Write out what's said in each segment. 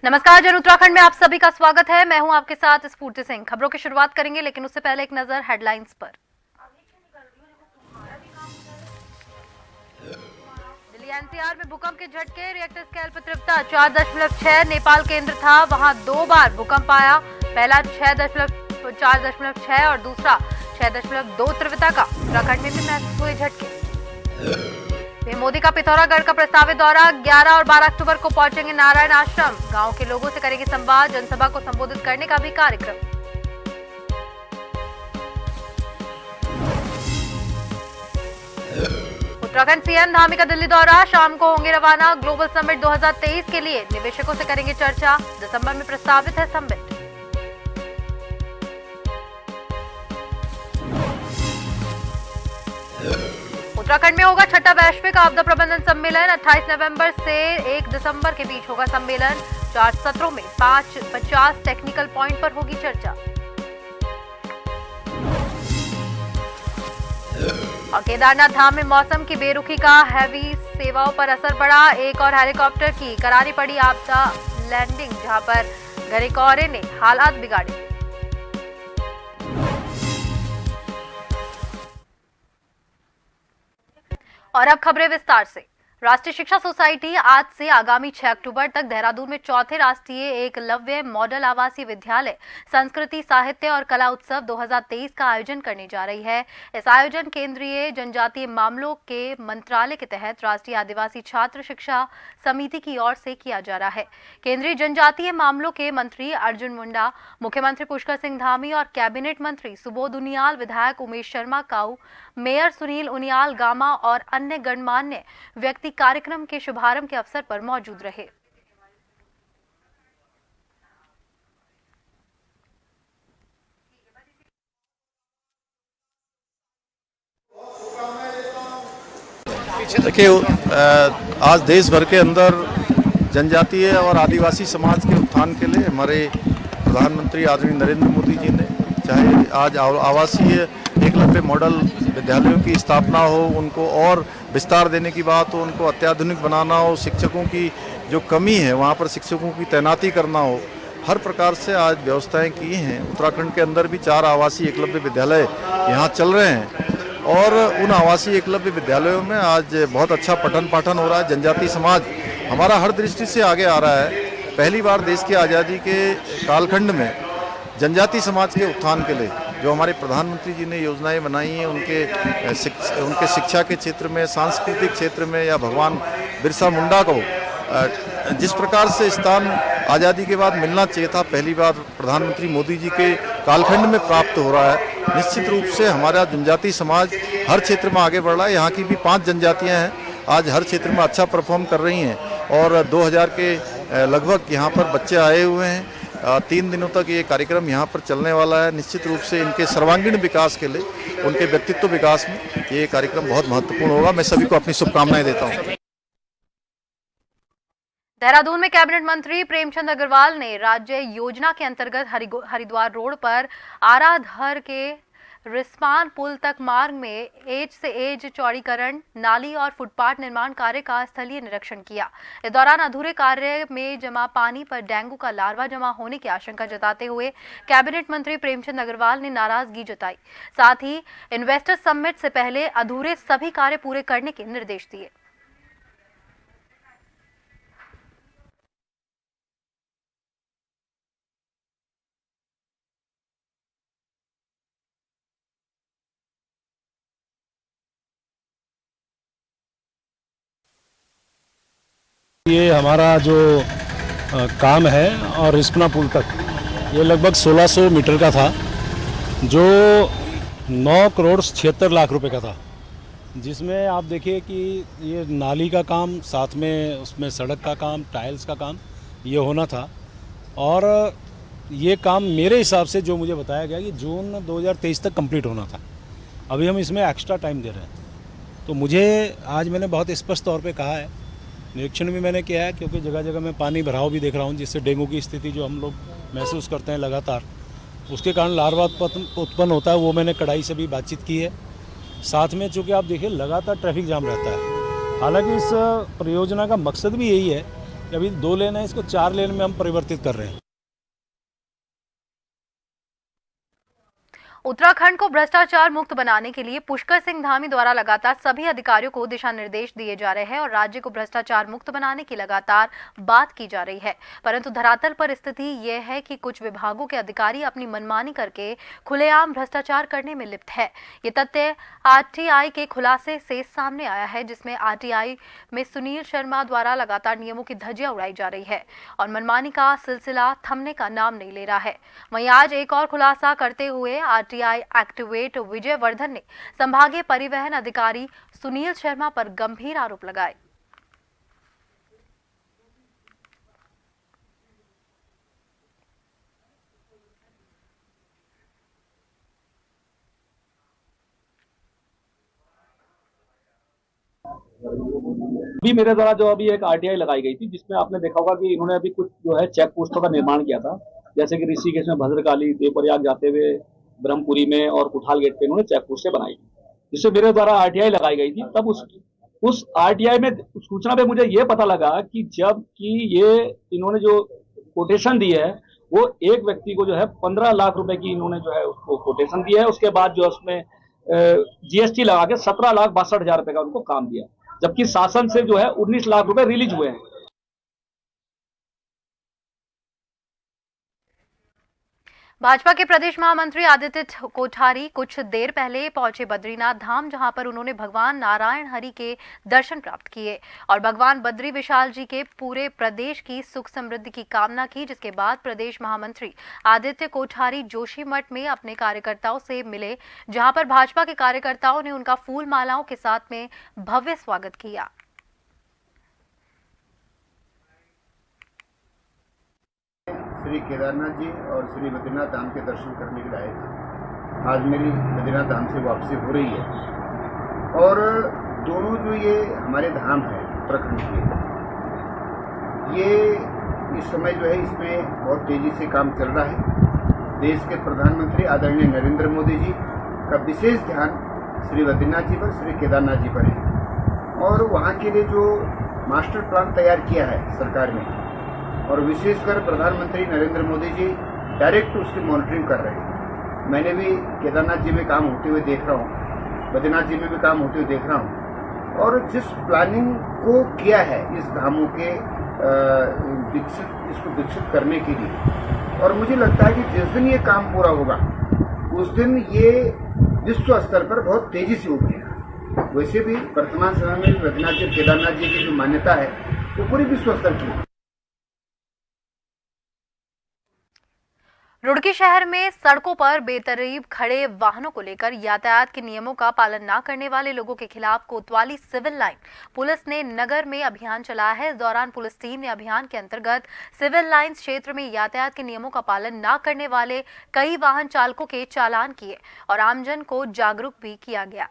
नमस्कार जन उत्तराखंड में आप सभी का स्वागत है। मैं हूं आपके साथ स्फूर्ति सिंह। खबरों की शुरुआत करेंगे, लेकिन उससे पहले एक नजर हेडलाइंस पर। दिल्ली एनसीआर में भूकंप के झटके, रिएक्टर स्केल पर तीव्रता 4.6 नेपाल केंद्र था, वहां 2 बार भूकंप आया। पहला 4.6 और दूसरा 6.2 तीव्रता का। उत्तराखंड में भी महसूस हुए झटके। मोदी का पिथौरागढ़ का प्रस्तावित दौरा, 11 और 12 अक्टूबर को पहुंचेंगे नारायण आश्रम। गांव के लोगों से करेंगे संवाद, जनसभा को संबोधित करने का भी कार्यक्रम। उत्तराखंड सीएम धामी का दिल्ली दौरा, शाम को होंगे रवाना। ग्लोबल समिट 2023 के लिए निवेशकों से करेंगे चर्चा। दिसंबर में प्रस्तावित है समिट। उत्तराखंड में होगा छठा वैश्विक आपदा प्रबंधन सम्मेलन। 28 नवंबर से 1 दिसंबर के बीच होगा सम्मेलन। 4 सत्रों में 50 टेक्निकल पॉइंट पर होगी चर्चा। और केदारनाथ धाम में मौसम की बेरुखी का हैवी सेवाओं पर असर पड़ा। एक और हेलीकॉप्टर की करारी पड़ी आपदा लैंडिंग, जहां पर घने कोहरे ने हालात बिगाड़े। और अब खबरें विस्तार से। राष्ट्रीय शिक्षा सोसाइटी आज से आगामी 6 अक्टूबर तक देहरादून में चौथे राष्ट्रीय एकलव्य मॉडल आवासीय विद्यालय संस्कृति साहित्य और कला उत्सव 2023 का आयोजन करने जा रही है। इस आयोजन केंद्रीय जनजातीय मामलों के मंत्रालय के तहत राष्ट्रीय आदिवासी छात्र शिक्षा समिति की ओर से किया जा रहा है। केंद्रीय जनजातीय मामलों के मंत्री अर्जुन मुंडा, मुख्यमंत्री पुष्कर सिंह धामी और कैबिनेट मंत्री सुबोध उनियाल, विधायक उमेश शर्मा काऊ, मेयर सुनील उनियाल गामा और अन्य गणमान्य व्यक्ति कार्यक्रम के शुभारंभ के अवसर पर मौजूद रहे। देखिए, आज देश भर के अंदर जनजातीय और आदिवासी समाज के उत्थान के लिए हमारे प्रधानमंत्री आदरणीय नरेंद्र मोदी जी ने, चाहे आज आवासीय एकलव्य मॉडल विद्यालयों की स्थापना हो, उनको और विस्तार देने की बात हो, उनको अत्याधुनिक बनाना हो, शिक्षकों की जो कमी है वहाँ पर शिक्षकों की तैनाती करना हो, हर प्रकार से आज व्यवस्थाएं की हैं। उत्तराखंड के अंदर भी 4 आवासीय एकलव्य विद्यालय यहाँ चल रहे हैं और उन आवासीय एकलव्य विद्यालयों में आज बहुत अच्छा पठन पाठन हो रहा है। जनजातीय समाज हमारा हर दृष्टि से आगे आ रहा है। पहली बार देश की आज़ादी के कालखंड में जनजातीय समाज के उत्थान के लिए जो हमारे प्रधानमंत्री जी ने योजनाएं बनाई हैं, उनके शिक्षा के क्षेत्र में, सांस्कृतिक क्षेत्र में, या भगवान बिरसा मुंडा को जिस प्रकार से स्थान आज़ादी के बाद मिलना चाहिए था, पहली बार प्रधानमंत्री मोदी जी के कालखंड में प्राप्त हो रहा है। निश्चित रूप से हमारा जनजातीय समाज हर क्षेत्र में आगे बढ़ रहा है। यहाँ की भी 5 जनजातियाँ हैं, आज हर क्षेत्र में अच्छा परफॉर्म कर रही हैं और 2000 के लगभग यहाँ पर बच्चे आए हुए हैं। 3 दिनों तक ये कार्यक्रम यहाँ पर चलने वाला है। निश्चित रूप से इनके सर्वांगीण विकास के लिए, उनके व्यक्तित्व विकास में ये कार्यक्रम बहुत महत्वपूर्ण होगा। मैं सभी को अपनी शुभकामनाएं देता हूँ। देहरादून में कैबिनेट मंत्री प्रेमचंद अग्रवाल ने राज्य योजना के अंतर्गत हरिद्वार रोड पर आराधर के रिस्पान पुल तक मार्ग में एज से एज चौड़ीकरण, नाली और फुटपाथ निर्माण कार्य का स्थलीय निरीक्षण किया। इस दौरान अधूरे कार्य में जमा पानी पर डेंगू का लार्वा जमा होने की आशंका जताते हुए कैबिनेट मंत्री प्रेमचंद अग्रवाल ने नाराजगी जताई। साथ ही इन्वेस्टर समिट से पहले अधूरे सभी कार्य पूरे करने के निर्देश दिए। ये हमारा जो काम है और रिस्पना पुल तक ये लगभग 1600 मीटर का था, जो 9 करोड़ 76 लाख रुपए का था, जिसमें आप देखिए कि ये नाली का काम, साथ में उसमें सड़क का काम, टाइल्स का काम ये होना था। और ये काम मेरे हिसाब से जो मुझे बताया गया कि जून 2023 तक कंप्लीट होना था। अभी हम इसमें एक्स्ट्रा टाइम दे रहे हैं। तो मुझे आज मैंने बहुत स्पष्ट तौर पे कहा है, निरीक्षण भी मैंने किया है, क्योंकि जगह जगह मैं पानी भराव भी देख रहा हूँ, जिससे डेंगू की स्थिति जो हम लोग महसूस करते हैं लगातार, उसके कारण लार्वा उत्पन्न होता है। वो मैंने कड़ाई से भी बातचीत की है। साथ में चूँकि आप देखिए लगातार ट्रैफिक जाम रहता है। हालांकि इस परियोजना का मकसद भी यही है कि अभी 2 लेन है, इसको 4 लेन में हम परिवर्तित कर रहे हैं। उत्तराखंड को भ्रष्टाचार मुक्त बनाने के लिए पुष्कर सिंह धामी द्वारा लगातार सभी अधिकारियों को दिशा निर्देश दिए जा रहे हैं और राज्य को भ्रष्टाचार मुक्त बनाने की लगातार बात की जा रही है। परंतु धरातल पर स्थिति यह है कि कुछ विभागों के अधिकारी अपनी मनमानी करके खुलेआम भ्रष्टाचार करने में लिप्त है। ये तथ्य आरटीआई के खुलासे से सामने आया है, जिसमें आरटीआई में सुनील शर्मा द्वारा लगातार नियमों की धज्जियां उड़ाई जा रही है और मनमानी का सिलसिला थमने का नाम नहीं ले रहा है। वहीं आज एक और खुलासा करते हुए आरटीआई एक्टिवेट विजय वर्धन ने संभागीय परिवहन अधिकारी सुनील शर्मा पर गंभीर आरोप लगाए। अभी मेरे द्वारा जो अभी एक आरटीआई लगाई गई थी, जिसमें आपने देखा होगा कि इन्होंने अभी कुछ जो है चेक पोस्टों का निर्माण किया था, जैसे कि ऋषिकेश में भद्रकाली, देवप्रयाग जाते हुए ब्रह्मपुरी में और कुठाल गेट पे इन्होंने चेक पोस्टें बनाई, जिससे मेरे द्वारा आरटीआई लगाई गई थी। तब उस आरटीआई में सूचना पे मुझे ये पता लगा कि जब कि ये इन्होंने जो कोटेशन दी है वो एक व्यक्ति को जो है 15 लाख रुपए की इन्होंने जो है उसको कोटेशन दी है। उसके बाद जो उसमें जीएसटी लगा के 17,62,हजार रुपए का उनको काम दिया, जबकि शासन से जो है 19 लाख रुपए रिलीज हुए हैं। भाजपा के प्रदेश महामंत्री आदित्य कोठारी कुछ देर पहले पहुंचे बद्रीनाथ धाम, जहां पर उन्होंने भगवान नारायण हरि के दर्शन प्राप्त किए और भगवान बद्री विशाल जी के पूरे प्रदेश की सुख समृद्धि की कामना की। जिसके बाद प्रदेश महामंत्री आदित्य कोठारी जोशीमठ में अपने कार्यकर्ताओं से मिले, जहां पर भाजपा के कार्यकर्ताओं ने उनका फूल मालाओं के साथ में भव्य स्वागत किया। श्री केदारनाथ जी और श्री बद्रीनाथ धाम के दर्शन करने के लिए आए थे। आज मेरी बद्रीनाथ धाम से वापसी हो रही है और दोनों जो ये हमारे धाम है उत्तराखंड के, ये इस समय जो है इसमें बहुत तेजी से काम चल रहा है। देश के प्रधानमंत्री आदरणीय नरेंद्र मोदी जी का विशेष ध्यान श्री बद्रीनाथ जी पर, श्री केदारनाथ जी पर है और वहाँ के लिए जो मास्टर प्लान तैयार किया है सरकार ने, और विशेषकर प्रधानमंत्री नरेंद्र मोदी जी डायरेक्ट उसकी मॉनिटरिंग कर रहे हैं। मैंने भी केदारनाथ जी में काम होते हुए देख रहा हूँ, बद्रीनाथ जी में भी काम होते हुए देख रहा हूँ और जिस प्लानिंग को किया है इस धामों के इसको विकसित करने के लिए, और मुझे लगता है कि जिस दिन ये काम पूरा होगा उस दिन ये विश्व स्तर पर बहुत तेजी से उभरेगा। वैसे भी वर्तमान समय में बद्रीनाथ जी केदारनाथ जी की जो मान्यता है वो पूरी विश्व स्तर की है। रुड़की शहर में सड़कों पर बेतरतीब खड़े वाहनों को लेकर यातायात के नियमों का पालन न करने वाले लोगों के खिलाफ कोतवाली सिविल लाइन पुलिस ने नगर में अभियान चलाया है। इस दौरान पुलिस टीम ने अभियान के अंतर्गत सिविल लाइंस क्षेत्र में यातायात के नियमों का पालन न करने वाले कई वाहन चालकों के चालान किए और आमजन को जागरूक भी किया गया।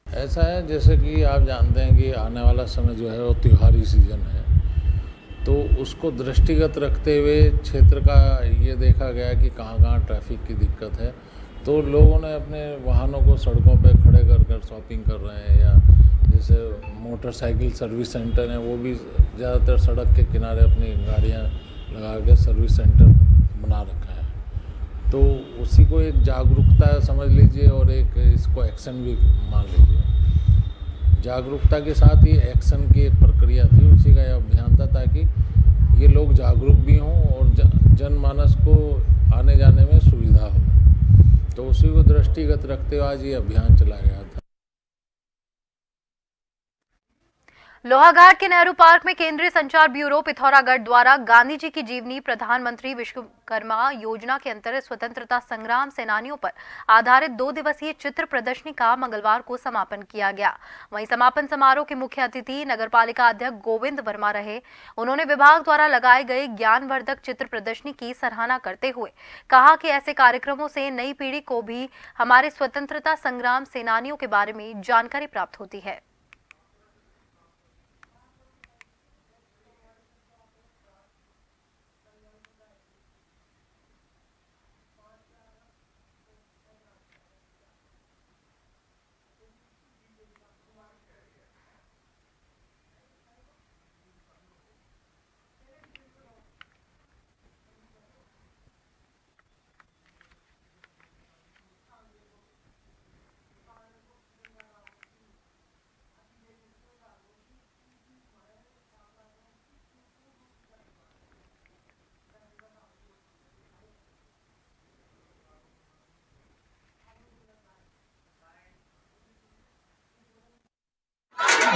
ऐसा है जैसे कि आप जानते हैं कि आने वाला समय जो है वो त्योहारी सीज़न है, तो उसको दृष्टिगत रखते हुए क्षेत्र का ये देखा गया कि कहाँ कहाँ ट्रैफिक की दिक्कत है, तो लोगों ने अपने वाहनों को सड़कों पे खड़े कर कर शॉपिंग कर रहे हैं, या जैसे मोटरसाइकिल सर्विस सेंटर हैं वो भी ज़्यादातर सड़क के किनारे अपनी गाड़ियाँ लगा के सर्विस सेंटर बना रखा है। तो उसी को एक जागरूकता समझ लीजिए और एक इसको एक्शन भी मान लीजिए। जागरूकता के साथ ही एक्शन की एक प्रक्रिया थी, उसी का यह अभियान था ताकि ये लोग जागरूक भी हों और जनमानस को आने जाने में सुविधा हो। तो उसी को दृष्टिगत रखते हुए आज ये अभियान चलाया गया था। लोहाघाट के नेहरू पार्क में केंद्रीय संचार ब्यूरो पिथौरागढ़ द्वारा गांधी जी की जीवनी प्रधानमंत्री विश्वकर्मा योजना के अंतर्गत स्वतंत्रता संग्राम सेनानियों पर आधारित 2 दिवसीय चित्र प्रदर्शनी का मंगलवार को समापन किया गया। वहीं समापन समारोह के मुख्य अतिथि नगरपालिका अध्यक्ष गोविंद वर्मा रहे। उन्होंने विभाग द्वारा लगाए गए ज्ञानवर्धक चित्र प्रदर्शनी की सराहना करते हुए कहा कि ऐसे कार्यक्रमों से नई पीढ़ी को भी हमारे स्वतंत्रता संग्राम सेनानियों के बारे में जानकारी प्राप्त होती है।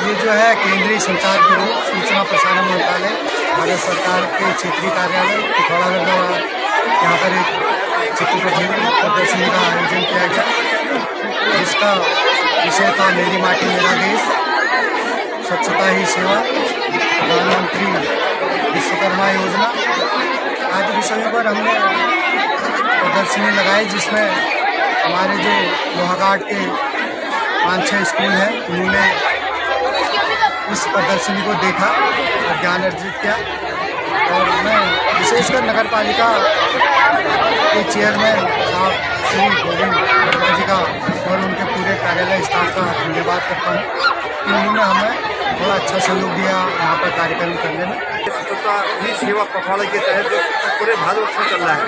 ये जो है केंद्रीय संचार ब्यूरो सूचना प्रसारण मंत्रालय भारत सरकार के क्षेत्रीय कार्यालय पिथौरागढ़ द्वारा यहाँ पर एक चित्र प्रदर्शनी का आयोजन किया गया, जिसका विषय था मेरी माटी मेरा देश, स्वच्छता ही सेवा, प्रधानमंत्री विश्वकर्मा योजना आदि विषयों पर हमने प्रदर्शनी लगाई, जिसमें हमारे जो लोहाघाट के 5-6 स्कूल हैं उन्होंने इस प्रदर्शनी को देखा और ज्ञान अर्जित किया। और मैं विशेषकर नगर पालिका के चेयरमैन साहब श्री गोविंद वर्मा जी का और उनके पूरे कार्यालय स्टाफ का धन्यवाद करता हूँ कि उन्होंने हमें बड़ा अच्छा सहयोग दिया यहाँ पर कार्यक्रम करने में। स्वच्छता ही सेवा पखवाड़े के तहत जो पूरे भारतवर्ष में चल रहा है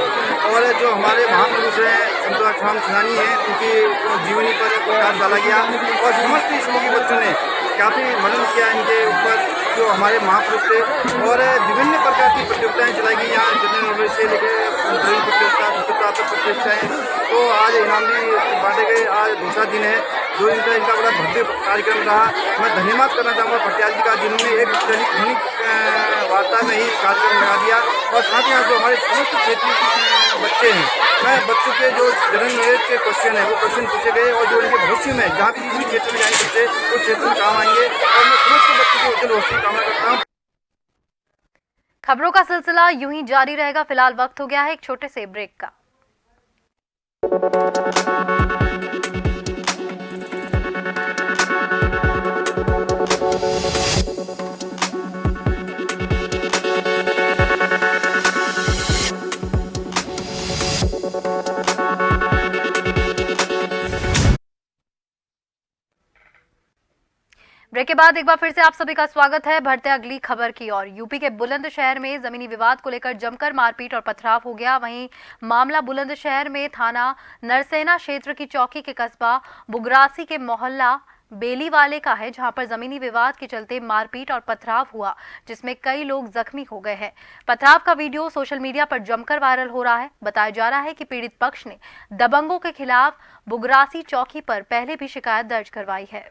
और जो हमारे महापुरुष हैं संत राम सेनानी हैं, उनकी जीवनी पर प्रकाश डाला गया और समस्त स्कूल के बच्चों ने काफ़ी मनन किया इनके ऊपर जो हमारे महापुरुष थे और विभिन्न प्रकार की प्रतियोगिताएं चलाई गई यहाँ, जनरल नॉलेज से लेकर ड्राइंग प्रतियोगिता, स्वच्छता प्रतियोगिताएं, तो आज इनाम भी बांटे गए। आज दूसरा दिन है जो इनका बड़ा भव्य कार्यक्रम रहा। मैं धन्यवाद करना चाहूँगा पटियाल जी का, जिन्होंने एक टेलीफोनिक वार्ता में ही कार्यक्रम लगा दिया और साथ ही जो हमारे समस्त क्षेत्रीय बच्चे हैं, मैं बच्चों के जो जनरल नॉलेज के क्वेश्चन है वो क्वेश्चन पूछे गए और जो उनके भविष्य में जहाँ भी जिस क्षेत्र में जाएंगे बच्चे उस क्षेत्र में काम आएंगे और मैं समस्त बच्चों की उज्जवल भविष्य की कामना करता हूँ। खबरों का सिलसिला यूं ही जारी रहेगा। फिलहाल वक्त हो गया है एक छोटे से ब्रेक का। ब्रेक के बाद एक बार फिर से आप सभी का स्वागत है। बढ़ते अगली खबर की ओर। यूपी के बुलंदशहर में जमीनी विवाद को लेकर जमकर मारपीट और पथराव हो गया। वहीं मामला बुलंदशहर में थाना नरसेना क्षेत्र की चौकी के कस्बा बुगरासी के मोहल्ला बेलीवाले का है, जहां पर जमीनी विवाद के चलते मारपीट और पथराव हुआ, जिसमें कई लोग जख्मी हो गए हैं। पथराव का वीडियो सोशल मीडिया पर जमकर वायरल हो रहा है। बताया जा रहा है कि पीड़ित पक्ष ने दबंगों के खिलाफ बुगरासी चौकी पर पहले भी शिकायत दर्ज करवाई है।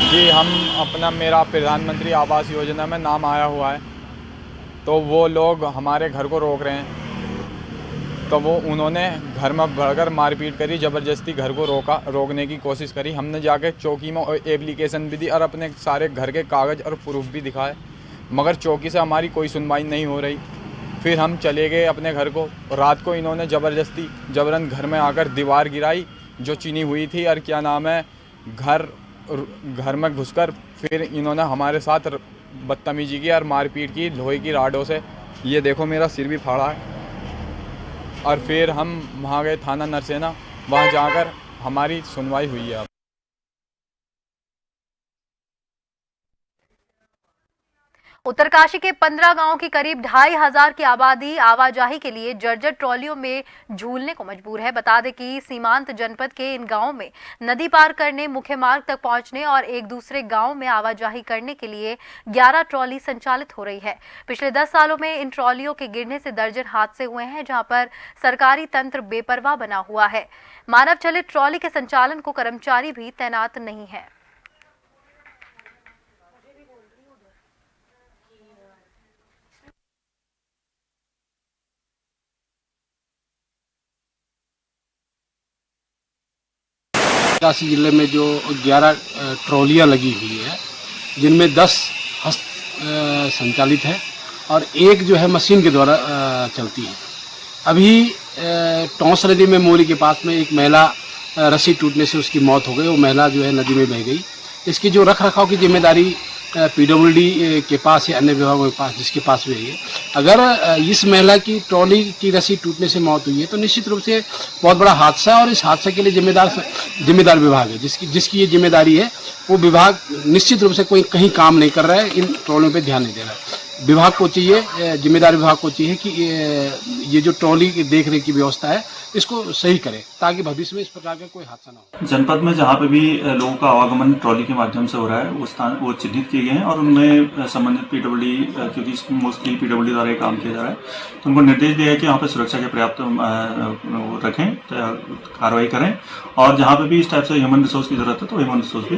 जी, हम अपना मेरा प्रधानमंत्री आवास योजना में नाम आया हुआ है, तो वो लोग हमारे घर को रोक रहे हैं, तो उन्होंने घर में बढ़कर मारपीट करी, ज़बरदस्ती घर को रोकने की कोशिश करी। हमने जाके चौकी में एप्लीकेशन भी दी और अपने सारे घर के कागज़ और प्रूफ भी दिखाए, मगर चौकी से हमारी कोई सुनवाई नहीं हो रही। फिर हम चले गए अपने घर को। रात को इन्होंने जबरन घर में आकर दीवार गिराई जो चीनी हुई थी, और क्या नाम है, घर में घुसकर फिर इन्होंने हमारे साथ बदतमीजी की और मारपीट की लोहे की राडों से। ये देखो मेरा सिर भी फाड़ा है। और फिर हम वहाँ गए थाना नरसेना, वहाँ जाकर हमारी सुनवाई हुई है। उत्तरकाशी के 15 गांव की करीब 2500 की आबादी आवाजाही के लिए जर्जर ट्रॉलियों में झूलने को मजबूर है। बता दें कि सीमांत जनपद के इन गांवों में नदी पार करने, मुख्य मार्ग तक पहुंचने और एक दूसरे गांव में आवाजाही करने के लिए 11 ट्रॉली संचालित हो रही है। पिछले 10 सालों में इन ट्रॉलियों के गिरने से दर्जन हादसे हुए हैं, जहां पर सरकारी तंत्र बेपरवाह बना हुआ है। मानव चलित ट्रॉली के संचालन को कर्मचारी भी तैनात नहीं है। उत्तरकाशी जिले में जो 11 ट्रॉलियाँ लगी हुई है, जिनमें 10 हस्त संचालित है और एक जो है मशीन के द्वारा चलती है। अभी टोंस नदी में मोरी के पास में एक महिला रस्सी टूटने से उसकी मौत हो गई। वो महिला जो है नदी में बह गई। इसकी जो रख रखाव की जिम्मेदारी PWD के पास या अन्य विभागों के पास, जिसके पास भी है। अगर इस महिला की ट्रॉली की रस्सी टूटने से मौत हुई है तो निश्चित रूप से बहुत बड़ा हादसा है और इस हादसे के लिए जिम्मेदार विभाग है, जिसकी ये जिम्मेदारी है। वो विभाग निश्चित रूप से कोई कहीं काम नहीं कर रहा है, इन ट्रॉलियों पे ध्यान नहीं दे रहा है। विभाग को चाहिए, जिम्मेदार विभाग को चाहिए कि ये जो ट्रॉली की देख रेख की व्यवस्था है इसको सही करें ताकि भविष्य में इस प्रकार का कोई हादसा ना हो। जनपद में जहाँ पे भी लोगों का आवागमन ट्रॉली के माध्यम से हो रहा है वो स्थान वो चिन्हित किए गए हैं और उनमें संबंधित पीडब्ल्यूडी, क्योंकि मोस्टली पीडब्ल्यूडी द्वारा ये काम किया जा रहा है, तो उनको निर्देश दिया है कि यहाँ पे सुरक्षा के पर्याप्त रखें, कार्रवाई करें और जहाँ पे भी इस टाइप से ह्यूमन रिसोर्स की जरूरत है तो ह्यूमन रिसोर्स भी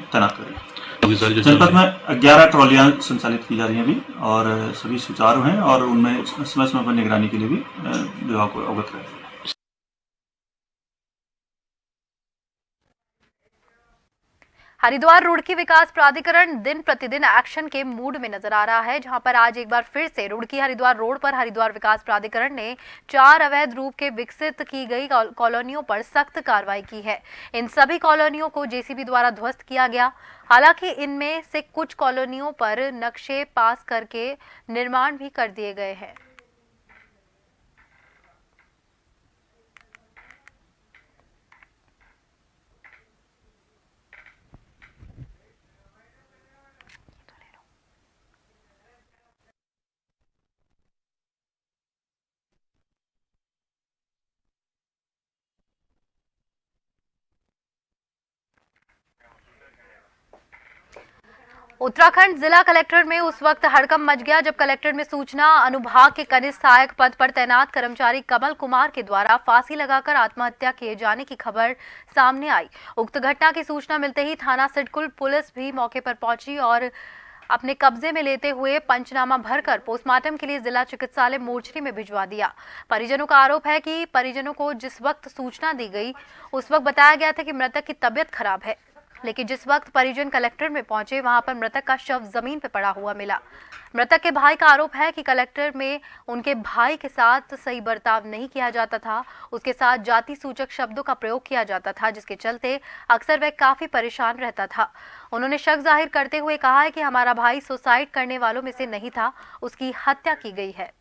तैनात करें। जनपद में 11 ट्रॉलियां संचालित की जा रही हैं अभी और सभी सुचारू हैं और उनमें समय समय पर निगरानी के लिए भी विभाग को अवगत रहे। हरिद्वार रुड़की विकास प्राधिकरण दिन प्रतिदिन एक्शन के मूड में नजर आ रहा है, जहां पर आज एक बार फिर से रुड़की हरिद्वार रोड पर हरिद्वार विकास प्राधिकरण ने 4 अवैध रूप के विकसित की गई कॉलोनियों पर सख्त कार्रवाई की है। इन सभी कॉलोनियों को जेसीबी द्वारा ध्वस्त किया गया। हालांकि इनमें से कुछ कॉलोनियों पर नक्शे पास करके निर्माण भी कर दिए गए हैं। उत्तराखंड जिला कलेक्टर में उस वक्त हड़कंप मच गया जब कलेक्टर में सूचना अनुभाग के कनिष्ठ सहायक पद पर तैनात कर्मचारी कमल कुमार के द्वारा फांसी लगाकर आत्महत्या किए जाने की खबर सामने आई। उक्त घटना की सूचना मिलते ही थाना सिडकुल पुलिस भी मौके पर पहुंची और अपने कब्जे में लेते हुए पंचनामा भरकर पोस्टमार्टम के लिए जिला चिकित्सालय मोर्चरी में भिजवा दिया। परिजनों का आरोप है कि परिजनों को जिस वक्त सूचना दी गई उस वक्त बताया गया था कि मृतक की तबीयत खराब है, लेकिन जिस वक्त परिजन कलेक्टर में पहुंचे वहां पर मृतक का शव जमीन पर पड़ा हुआ मिला। मृतक के भाई का आरोप है कि कलेक्टर में उनके भाई के साथ सही बर्ताव नहीं किया जाता था, उसके साथ जाति सूचक शब्दों का प्रयोग किया जाता था, जिसके चलते अक्सर वह काफी परेशान रहता था। उन्होंने शक जाहिर करते हुए कहा है कि हमारा भाई सुसाइड करने वालों में से नहीं था, उसकी हत्या की गई है।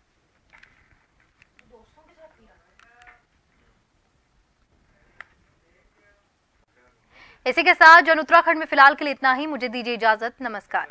इसी के साथ जन उत्तराखंड में फिलहाल के लिए इतना ही। मुझे दीजिए इजाजत। नमस्कार।